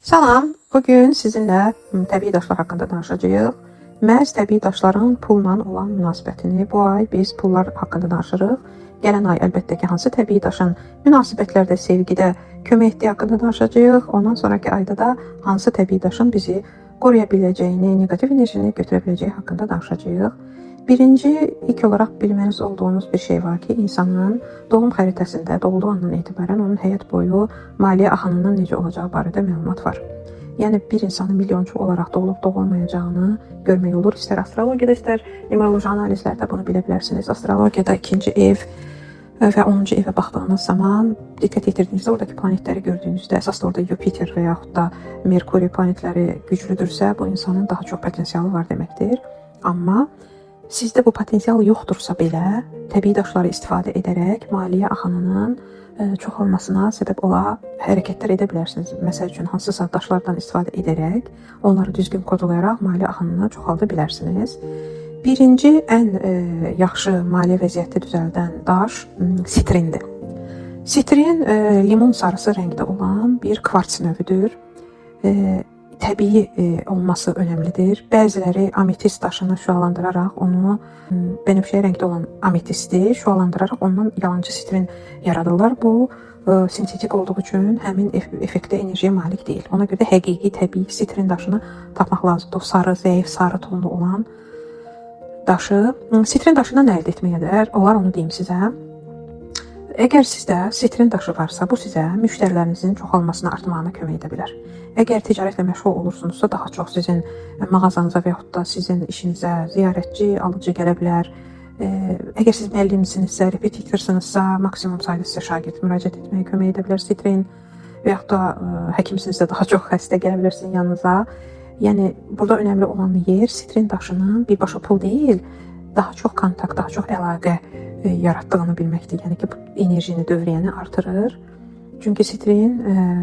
Salam, bugün sizinlə təbii daşlar haqqında danışacağıq. Məhz təbii daşların pulla olan münasibətini bu ay biz pullar haqqında danışırıq. Gələn ay əlbəttə ki, hansı təbii daşın münasibətlərdə, sevgidə kömək etdiyi haqqında danışacağıq. Ondan sonraki ayda da hansı təbii daşın bizi qoruya biləcəyini, negativ enerjini götürə biləcəyi haqqında danışacağıq. Birinci, ilk olaraq bilməniz olduğunuz bir şey var ki, insanın doğum xəritəsində doğulduğu andan etibarən onun həyat boyu maliyyə axınının necə olacağı barədə məlumat var. Yəni bir insanın milyonçu olaraq doğulub doğulmayacağını görmək olur. İstər astrologiyada, istər numeroloji analizlərdə bunu bilə bilərsiniz. Astrologiyada ikinci ev və 10-cu evə baxdığınız zaman diqqət yetirdiyinizdə oradakı planetləri gördüyünüzdə, əsas da orada Yupiter və yaxud da Merkuri planetləri güclüdürsə, bu insanın daha çox potensialı var deməkdir. Amma sizdə bu potensial yoxdursa belə, təbii daşları istifadə edərək maliyyə axınının çoxalmasına səbəb ola hərəkətlər edə bilərsiniz. Məsəl üçün, hansısa daşlardan istifadə edərək, onları düzgün kodlayaraq maliyyə axınını çoxalda bilərsiniz. Birinci, ən yaxşı maliyyə vəziyyəti düzəldən daş sitrindir. Sitrin limon sarısı rəngdə olan bir kvarts növüdür. Təbii olması önəmlidir. Bəziləri ametist daşını şüalandıraraq onu, bənövşəyi rəngdə olan ametisti şüalandıraraq ondan yalancı sitrin yaradırlar. Bu, sintetik olduğu üçün həmin effektə enerjiyə malik deyil. Ona görə də həqiqi, təbii sitrin daşını tapmaq lazımdır. O sarı, zəif, sarı tonlu olan daşı. Sitrin daşından nə əldə etməyə olar, onu deyim sizə. Əgər sizdə sitrin daşı varsa, bu sizə müştərilərinizin çoxalmasına, artmağına kömək edə bilər. Əgər ticarətlə məşğul olursunuzsa, daha çox sizin mağazanıza və yaxud da sizin işinizə ziyarətçi, alıcı gələ bilər. Əgər siz müəllimsinizsə, repetitorsınuzsa, maksimum sayda sizə şagird müraciət etməyə kömək edə bilər sitrin. Və yaxud da həkimsinizsə, daha çox xəstə gələ bilər sizin yanınıza. Yəni, burada önəmli olan yer sitrin daşının birbaşa pul deyil, daha çox kontakt, daha çox əlaqə yaratdığını bilməkdir. Yəni ki, enerjini, dövriyyəni artırır. Çünki sitrin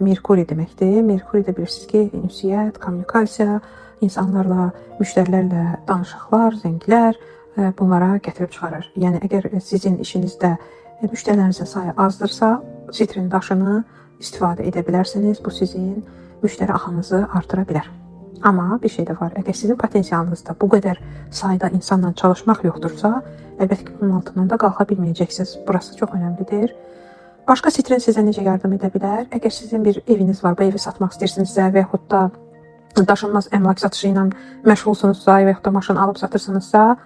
Merkuri deməkdir. Merkuri də bilirsiniz ki, ünsiyyət, kommunikasiya, insanlarla, müştərilərlə danışıqlar, zənglər bunlara gətirib çıxarır. Yəni, əgər sizin işinizdə müştərilərinizin sayı azdırsa, sitrin daşını istifadə edə bilərsiniz. Bu sizin müştəri axınızı artıra bilər. Amma bir şey də var, əgər sizin potensialınızda bu qədər sayda insanla çalışmaq yoxdursa, əlbəttə ki, bunun altından da qalxa bilməyəcəksiniz. Burası çox önəmlidir. Başqa sitrin sizə necə yardım edə bilər? Əgər sizin bir eviniz var, bu evi satmaq istəyirsinizsə və yaxud da daşınmaz əmlak satışı ilə məşğulsunuzsa və yaxud da maşın alıb satırsınızsa,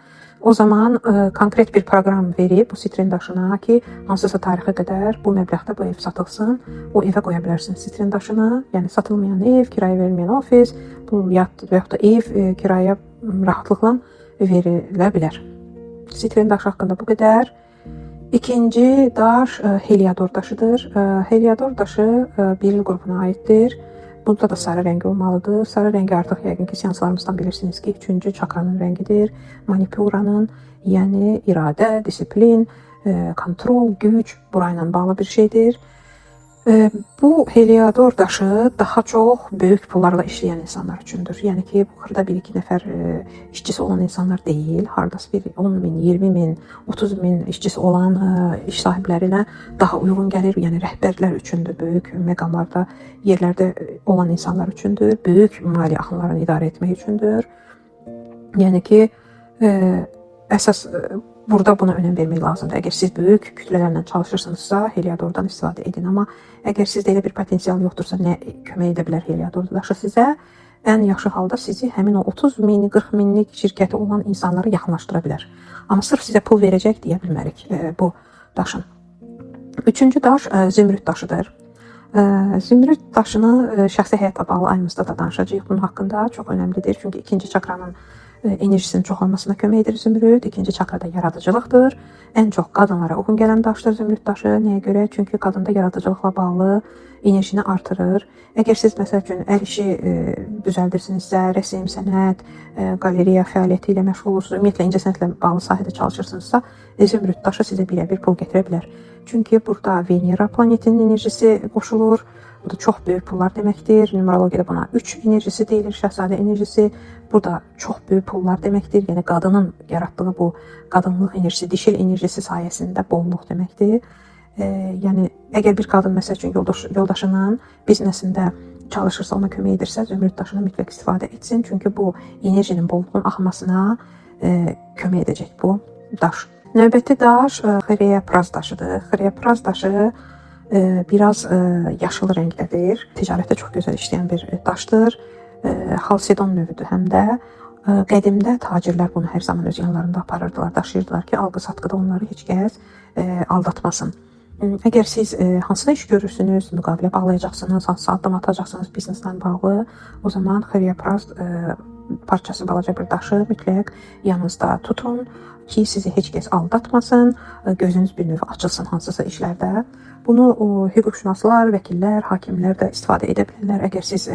o zaman konkret bir proqram verib bu sitrin daşına ki, hansısa tarixə qədər bu məbləğdə bu ev satılsın, o evə qoya bilərsiniz sitrin daşını. Yəni, satılmayan ev, kirayə verilməyən ofis, bu yad və yaxud da ev kirayə rahatlıqla verilə bilər. Sitrin daşı haqqında bu qədər. İkinci daş Heliodor daşıdır. Heliodor daşı beril qrupuna aiddir. Bunda da sarı rəngi olmalıdır. Sarı rəngi artıq yəqin ki, seanslarımızdan bilirsiniz ki, 3-cü çakranın rəngidir. Manipuranın, yəni iradə, disiplin, kontrol, güc burayla bağlı bir şeydir. Bu Heliodor daşı daha çox böyük pullarla işləyən insanlar üçündür. Yəni ki, bu xırda 1-2 nəfər işçisi olan insanlar deyil. Hardası bir 10 min, 20 min, 30 min işçisi olan iş sahibləri ilə daha uyğun gəlir. Yəni rəhbərlər üçündür, böyük məqamlarda, yerlərdə olan insanlar üçündür, böyük maliyyə axınlarını idarə etmək üçündür. Yəni ki, əsas burada buna önəm vermək lazımdır. Əgər siz böyük kütlələrlə çalışırsınızsa, Heliodordan istifadə edin. Amma əgər sizdə elə bir potensial yoxdursa, nə kömək edə bilər Heliodor daşı sizə? Ən yaxşı halda sizi həmin o 30 min, 40 minlik şirkəti olan insanlara yaxınlaşdıra bilər. Amma sırf sizə pul verəcək deyə bilmərik bu daşın. Üçüncü daş zümrüd daşıdır. Zümrüd daşını şəxsi həyatla bağlı ayımızda da danışacağıq. Bunun haqqında çox önəmlidir. Çünki ikinci çakranın enerjisinin çoxalmasına kömək edir zümrüd. İkinci çakrada yaradıcılıqdır. Ən çox qadınlara uyğun gələn daşdır zümrüd daşı. Nəyə görə? Çünki qadında yaradıcılıqla bağlı enerjini artırır. Əgər siz, məsəl üçün, əl işi düzəldirsinizsə, rəsm, sənət, qaleriya fəaliyyəti ilə məşğul olursunuz, ümumiyyətlə, incəsənətlə bağlı sahədə çalışırsınızsa, zümrüd daşı sizə bir pul gətirə bilər. Çünki burada Venera planetinin enerjisi qoşulur. Bu da çox böyük pullar deməkdir. Numerologiyada buna 3 enerjisi deyilir, şəhzadə enerjisi. Bu da çox böyük pullar deməkdir. Yəni, qadının yaratdığı bu qadınlıq enerjisi, dişil enerjisi sayəsində bolluq deməkdir. Yəni, əgər bir qadın, məsəl üçün, yoldaşının biznesində çalışırsa, ona kömək edirsə, zümrüd daşını mütləq istifadə etsin. Çünki bu enerjinin bolluğun axmasına kömək edəcək bu daş. Növbəti daş xeriyapraz daşıdır. Xeriyapraz daşı biraz yaşıl rəngdədir. Ticarətdə çox gözəl işləyən bir daşdır. Halsedon növüdür həm də. Qədimdə tacirlər bunu hər zaman öz yanlarında aparırdılar, daşıyırdılar ki, alqı-satqıda onları heç kəs aldatmasın. Əgər siz hansısa iş görürsünüz, müqavilə bağlayacaqsınız, hansısa addım atacaqsınız bizneslə bağlı, o zaman xeriyapraz parçası balaca bir daşı mütləq yanınızda tutun ki, sizi heç kəs aldatmasın, gözünüz bir növ açılsın hansısa işlərdə. Bunu hüquqşünaslar, vəkillər, hakimlər də istifadə edə bilirlər. Əgər siz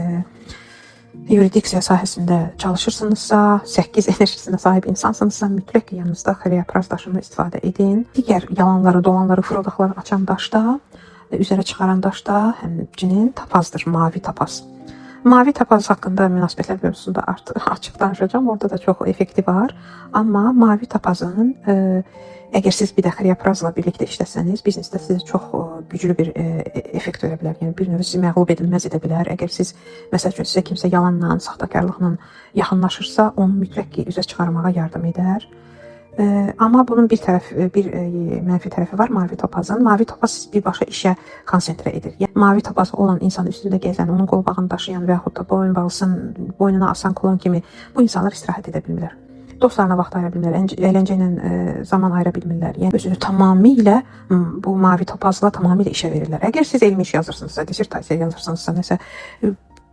yuridiksiya sahəsində çalışırsınızsa, 8 enerjisinə sahib insansınızsa, mütləq yanınızda xeriyapraz daşını istifadə edin. Digər yalanları, dolanları, fırıldaqları açan daşda, üzərə çıxaran daşda həmçinin tapazdır, mavi tapaz. Mavi tapaz haqqında münasibətlər mövzusunda açıq danışacağım. Orada da çox effekti var. Amma mavi tapazın əgər siz bir də xeriyaprazla birlikdə işləsəniz, biznesdə sizə çox güclü bir effekt verə bilər. Yəni bir növ sizi məğlub edilməz edə bilər. Əgər siz məsəl üçün sizə kimsə yalanla, saxtakarlıqla yaxınlaşırsa, onu mütləq ki, üzə çıxarmağa yardım edər. Amma bunun bir mənfi tərəfi var mavi topazın. Mavi topaz siz birbaşa işə konsentrə edir. Yəni mavi topazı olan insan üstündə gəzən, onun qolbağını daşıyan və yaxud da boynuna asan klon kimi bu insanlar istirahət edə bilmirlər. Dostlarına vaxt ayıra bilmirlər, əyləncə ilə zaman ayıra bilmirlər. Yəni özünü tamamilə bu mavi topazla tamamilə işə verirlər. Əgər siz elmi iş yazırsınızsa, dissertasiya yazırsınızsa, nəsə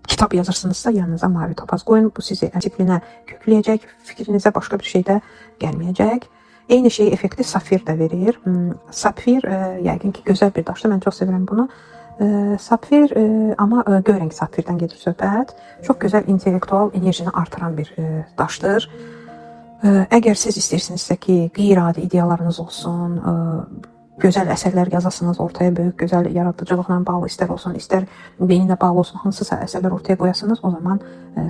kitab yazırsınızsa, yanınıza mavi topaz qoyun. Bu sizi disiplinə kökləyəcək, fikrinizə başqa bir şey də gəlməyəcək. Eyni şey effekti safir də verir. Sapfir yəqin ki, gözəl bir daşdır. Mən çox sevirəm bunu. Sapfir, amma göy rəng sapfirdən gedir söhbət. Çox gözəl intellektual enerjini artıran bir daşdır. Əgər siz istəyirsinizsə ki, qeyri-adi ideyalarınız olsun, gözəl əsərlər yazasınız, ortaya böyük, gözəl yaradıcılıqla bağlı istər olsun, istər beyninlə bağlı olsun, hansısa əsərlər ortaya qoyasınız, o zaman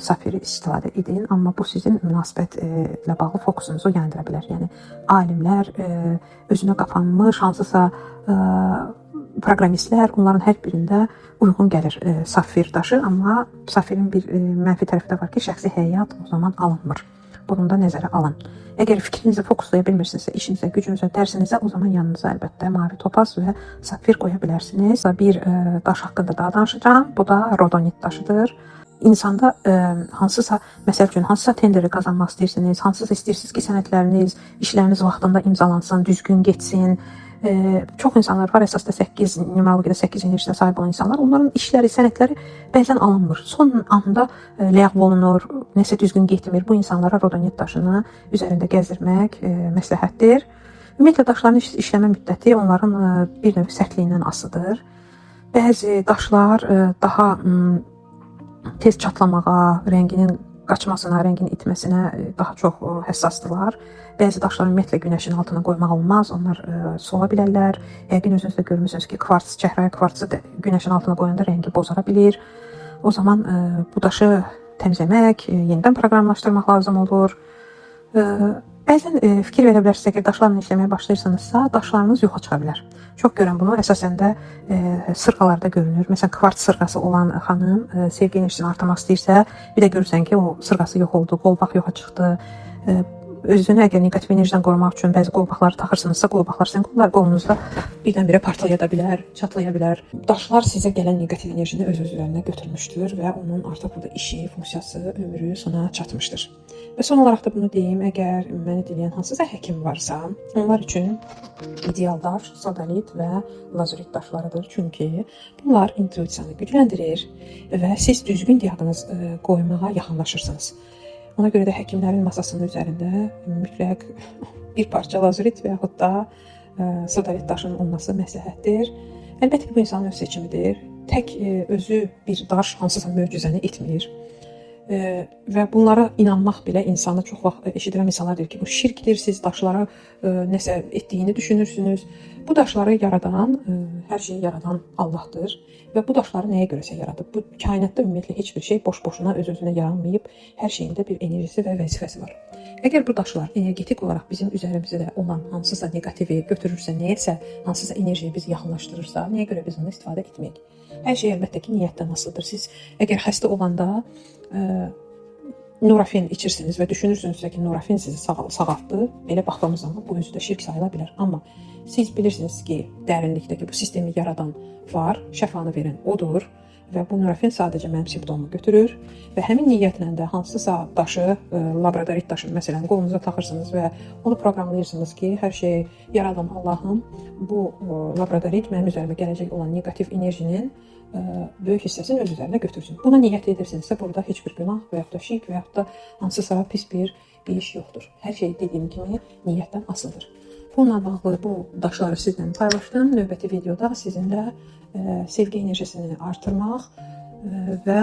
safiri istifadə edin. Amma bu sizin münasibətlə bağlı fokusunuzu yayındıra bilər. Yəni, alimlər, özünə qapanmış, hansısa proqramistlər, onların hər birində uyğun gəlir safir daşı. Amma safirin bir mənfi tərəfi də var ki, şəxsi həyat o zaman alınmır. Bunu da nəzərə alın. Əgər fikrinizi fokuslaya bilmirsinizsə, işinizə, gücünüzə, dərsinizə, o zaman yanınıza əlbəttə mavi topaz və safir qoya bilərsiniz. Bir daş haqqında daha danışacağım. Bu da rodonit daşıdır. İnsanda hansısa, məsəl üçün, hansısa tenderi qazanmaq istəyirsiniz, hansısa istəyirsiniz ki, sənədləriniz, işləriniz vaxtında imzalansın, düzgün getsin. Çox insanlar var, əsasda 8 numerologiya 8 enerjisinə sahib olan insanlar. Onların işləri, sənədləri bəzən alınmır. Son anda ləğv olunur, nəsə düzgün getmir. Bu insanlara rodonit daşını üzərində gəzdirmək məsləhətdir. Ümumiyyətlə, daşların işləmə müddəti onların bir növ sərtliyindən asılıdır. Bəzi daşlar daha tez çatlamağa, rənginin qaçmasına, rəngin itməsinə daha çox həssasdırlar. Bəzi daşları ümumiyyətlə günəşin altına qoymaq olmaz, onlar sola bilərlər. Yəqin özünüz də görmüsünüz ki, kvarts, çəhrayı kvartsı günəşin altına qoyanda rəngi bozara bilir. O zaman bu daşı təmizləmək, yenidən proqramlaşdırmaq lazım olur. Bəzən fikir verə bilərsiniz, əgər daşlarla işləməyə başlayırsınızsa, daşlarınız yoxa çıxa bilər. Çox görən bunu əsasən də sırğalarda görünür. Məsələn, kvarts sırğası olan xanım sevgi enerjisini artırmaq istəyirsə, bir də görürsən ki, o sırğası yox oldu, qolbaq yoxa çıxdı. Özünü əgər negativ enerjidən qorumaq üçün bəzi qolbaqları taxırsınızsa, qolbaqlar sizin qolunuzda birdən-birə partlaya da bilər, çatlaya bilər. Daşlar sizə gələn negativ enerjini öz üzərinə götürmüşdür və onun artıq burada işi, funksiyası, ömrü sona çatmışdır. Və son olaraq da bunu deyim, əgər məni dinləyən hansısa həkim varsa, onlar üçün ideal daş sodalit və lazurit daşlarıdır. Çünki bunlar intuisiyanı gücləndirir və siz düzgün diaqnoz qoymağa yaxınlaşırsınız. Ona görə də həkimlərin masasının üzərində mütləq bir parça lazurit və yaxud da sodalit daşının olması məsləhətdir. Əlbəttə ki, bu insanın öz seçimidir. Tək özü bir daş hansısa möcüzəni etmir. Və bunlara inanmaq belə insanı çox vaxt eşidirəm, insanlar deyir ki, bu şirkdir, siz daşlara nəsə etdiyini düşünürsünüz. Bu daşları yaradan, hər şeyi yaradan Allahdır və bu daşları nəyə görəsə yaradıb. Bu kainatda ümumiyyətlə heç bir şey boş-boşuna öz-özünə yaranmayıb, hər şeyin də bir enerjisi və vəzifəsi var. Əgər bu daşlar energetik olaraq bizim üzərimizdə olan hansısa negativi götürürsə, nəyəsə, hansısa enerjiyə bizi yaxınlaşdırırsa, nəyə görə biz onu istifadə etməyək? Hər şey əlbəttə ki, niyyətdən asılıdır. Siz əgər xəstə olanda Nurafen içirsiniz və düşünürsünüzsə ki, Nurafen sizi sağaltdı, belə baxdığımız zaman bu özü də şirk sayıla bilər. Amma siz bilirsiniz ki, dərinlikdəki bu sistemi yaradan var, şəfanı verən odur və bu Nurafen sadəcə mənim simptomumu götürür və həmin niyyətlə də hansısa daşı, labradorit daşını məsələn qolunuza taxırsınız və onu proqramlayırsınız ki, hər şeyi yaradan Allahım bu labradorit mənim üzərimə gələcək olan negativ enerjinin böyük hissəsini öz üzərinə götürsün. Buna niyyət edirsinizsə, burada heç bir günah və yaxud da şirk və yaxud da hansısa pis bir iş yoxdur. Hər şey dediyim kimi niyyətdən asılıdır. Bununla bağlı bu daşları sizlə paylaşdım. Növbəti videoda sizinlə sevgi enerjisini artırmaq və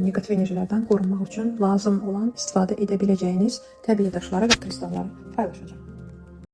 negativ enerjilərdən qorunmaq üçün lazım olan istifadə edə biləcəyiniz təbii daşları və kristalları paylaşacağım.